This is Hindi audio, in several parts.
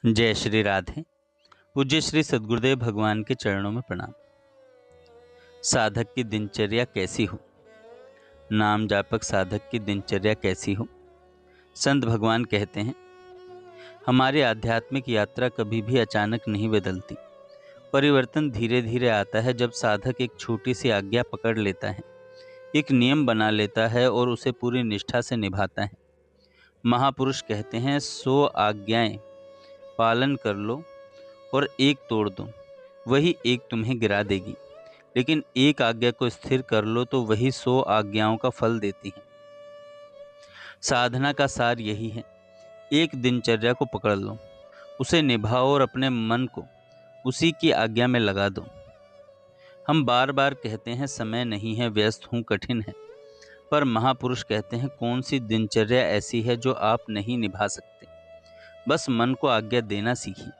जय श्री राधे। पूज्य श्री सद्गुरुदेव भगवान के चरणों में प्रणाम। साधक की दिनचर्या कैसी हो? नाम जापक साधक की दिनचर्या कैसी हो? संत भगवान कहते हैं, हमारी आध्यात्मिक यात्रा कभी भी अचानक नहीं बदलती। परिवर्तन धीरे धीरे आता है जब साधक एक छोटी सी आज्ञा पकड़ लेता है, एक नियम बना लेता है और उसे पूरी निष्ठा से निभाता है। महापुरुष कहते हैं, 100 आज्ञाएं पालन कर लो और एक तोड़ दो, वही एक तुम्हें गिरा देगी। लेकिन एक आज्ञा को स्थिर कर लो तो वही 100 आज्ञाओं का फल देती है। साधना का सार यही है, एक दिनचर्या को पकड़ लो, उसे निभाओ और अपने मन को उसी की आज्ञा में लगा दो। हम बार बार कहते हैं समय नहीं है, व्यस्त हूँ, कठिन है, पर महापुरुष कहते हैं कौन सी दिनचर्या ऐसी है जो आप नहीं निभा सकते। बस मन को आज्ञा देना सीखिए।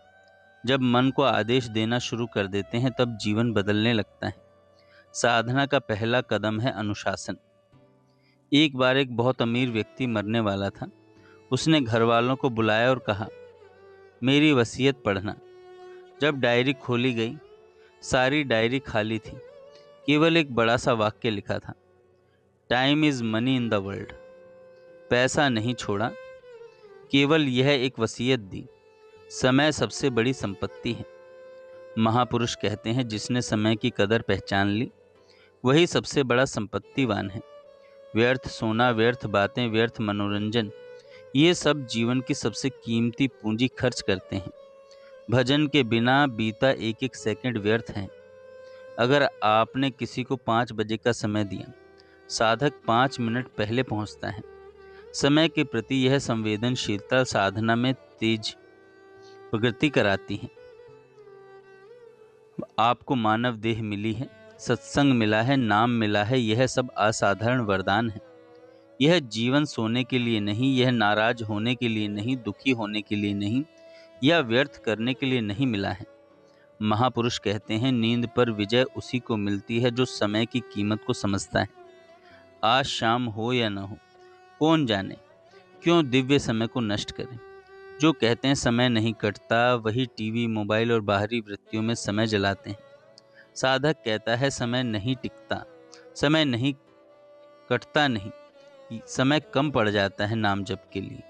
जब मन को आदेश देना शुरू कर देते हैं तब जीवन बदलने लगता है। साधना का पहला कदम है अनुशासन। एक बार एक बहुत अमीर व्यक्ति मरने वाला था। उसने घर वालों को बुलाया और कहा, मेरी वसीयत पढ़ना। जब डायरी खोली गई, सारी डायरी खाली थी। केवल एक बड़ा सा वाक्य लिखा था, time is money in the world. पैसा नहीं छोड़ा, केवल यह एक वसीयत दी, समय सबसे बड़ी संपत्ति है। महापुरुष कहते हैं, जिसने समय की कदर पहचान ली वही सबसे बड़ा संपत्तिवान है। व्यर्थ सोना, व्यर्थ बातें, व्यर्थ मनोरंजन, ये सब जीवन की सबसे कीमती पूंजी खर्च करते हैं। भजन के बिना बीता एक एक सेकंड व्यर्थ है। अगर आपने किसी को 5 बजे का समय दिया, साधक 5 मिनट पहले पहुंचता है। समय के प्रति यह संवेदनशीलता साधना में तेज प्रगति कराती है। आपको मानव देह मिली है, सत्संग मिला है, नाम मिला है, यह सब असाधारण वरदान है। यह जीवन सोने के लिए नहीं, यह नाराज होने के लिए नहीं, दुखी होने के लिए नहीं, या व्यर्थ करने के लिए नहीं मिला है। महापुरुष कहते हैं, नींद पर विजय उसी को मिलती है जो समय की कीमत को समझता है। आज शाम हो या न हो, कौन जाने, क्यों दिव्य समय को नष्ट करें। जो कहते हैं समय नहीं कटता, वही टीवी, मोबाइल और बाहरी वृत्तियों में समय जलाते हैं। साधक कहता है, समय नहीं टिकता, समय नहीं कटता, नहीं, समय कम पड़ जाता है नाम जप के लिए।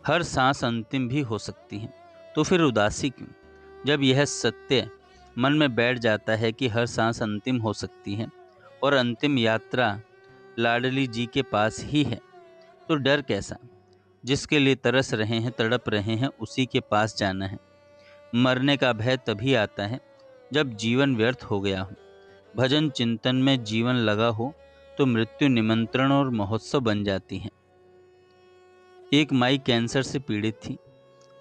हर सांस अंतिम भी हो सकती है, तो फिर उदासी क्यों? जब यह सत्य मन में बैठ जाता है कि हर सांस अंतिम हो सकती है और अंतिम यात्रा लाडली जी के पास ही है, तो डर कैसा? जिसके लिए तरस रहे हैं, तड़प रहे हैं, उसी के पास जाना है। मरने का भय तभी आता है जब जीवन व्यर्थ हो गया हो। भजन चिंतन में जीवन लगा हो तो मृत्यु निमंत्रण और महोत्सव बन जाती है। एक माई कैंसर से पीड़ित थी।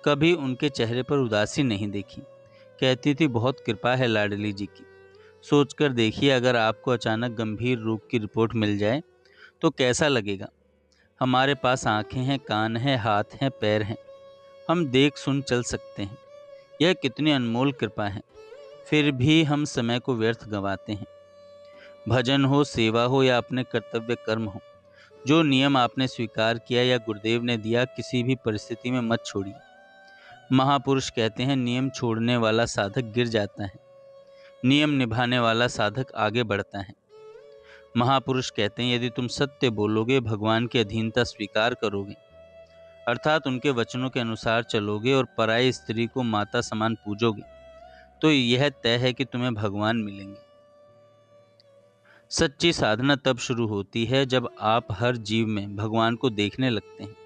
कभी उनके चेहरे पर उदासी नहीं देखी। कहती थी, बहुत कृपा है लाडली जी की। सोचकर देखिए, अगर आपको अचानक गंभीर रोग की रिपोर्ट मिल जाए तो कैसा लगेगा। हमारे पास आंखें हैं, कान हैं, हाथ हैं, पैर हैं, हम देख सुन चल सकते हैं। यह कितनी अनमोल कृपा है। फिर भी हम समय को व्यर्थ गंवाते हैं। भजन हो, सेवा हो या अपने कर्तव्य कर्म हो, जो नियम आपने स्वीकार किया या गुरुदेव ने दिया, किसी भी परिस्थिति में मत छोड़िए। महापुरुष कहते हैं, नियम छोड़ने वाला साधक गिर जाता है, नियम निभाने वाला साधक आगे बढ़ता है। महापुरुष कहते हैं, यदि तुम सत्य बोलोगे, भगवान की अधीनता स्वीकार करोगे, अर्थात उनके वचनों के अनुसार चलोगे और पराई स्त्री को माता समान पूजोगे, तो यह तय है कि तुम्हें भगवान मिलेंगे। सच्ची साधना तब शुरू होती है जब आप हर जीव में भगवान को देखने लगते हैं।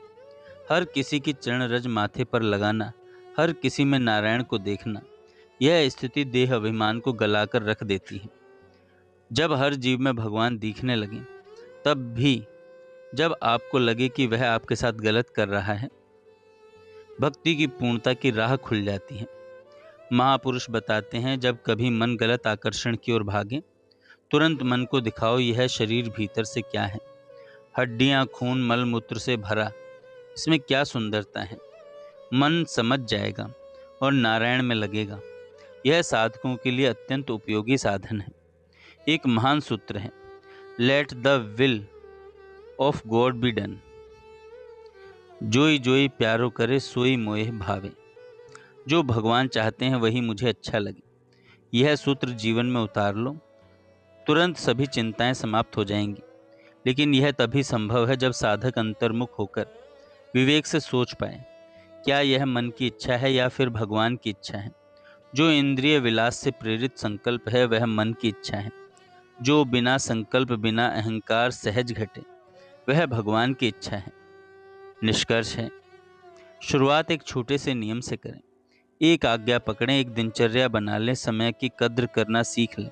हर किसी की चरण रज माथे पर लगाना, हर किसी में नारायण को देखना, यह स्थिति देह अभिमान को गलाकर रख देती है। जब हर जीव में भगवान दिखने लगे, तब भी जब आपको लगे कि वह आपके साथ गलत कर रहा है, भक्ति की पूर्णता की राह खुल जाती है। महापुरुष बताते हैं, जब कभी मन गलत आकर्षण की ओर भागे, तुरंत मन को दिखाओ यह शरीर भीतर से क्या है। हड्डियां, खून, मल मूत्र से भरा, इसमें क्या सुंदरता है। मन समझ जाएगा और नारायण में लगेगा। यह साधकों के लिए अत्यंत उपयोगी साधन है। एक महान सूत्र है, let the will of God be done. जोई जोई प्यारो करे सोई मोहे भावे। जो भगवान चाहते हैं वही मुझे अच्छा लगे, यह सूत्र जीवन में उतार लो, तुरंत सभी चिंताएं समाप्त हो जाएंगी। लेकिन यह तभी संभव है जब साधक अंतर्मुख होकर विवेक से सोच पाए, क्या यह मन की इच्छा है या फिर भगवान की इच्छा है। जो इंद्रिय विलास से प्रेरित संकल्प है वह मन की इच्छा है। जो बिना संकल्प बिना अहंकार सहज घटे वह भगवान की इच्छा है। निष्कर्ष है, शुरुआत एक छोटे से नियम से करें, एक आज्ञा पकड़ें, एक दिनचर्या बना लें, समय की कद्र करना सीख लें,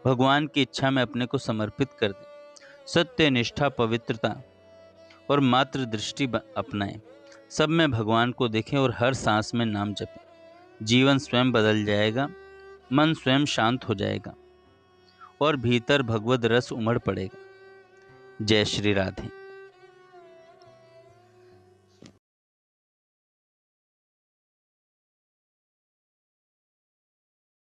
भगवान की इच्छा में अपने को समर्पित कर दें, सत्य निष्ठा पवित्रता और मात्र दृष्टि अपनाएं, सब में भगवान को देखें और हर सांस में नाम जपें। जीवन स्वयं बदल जाएगा, मन स्वयं शांत हो जाएगा और भीतर भगवद रस उमड़ पड़ेगा। जय श्री राधे।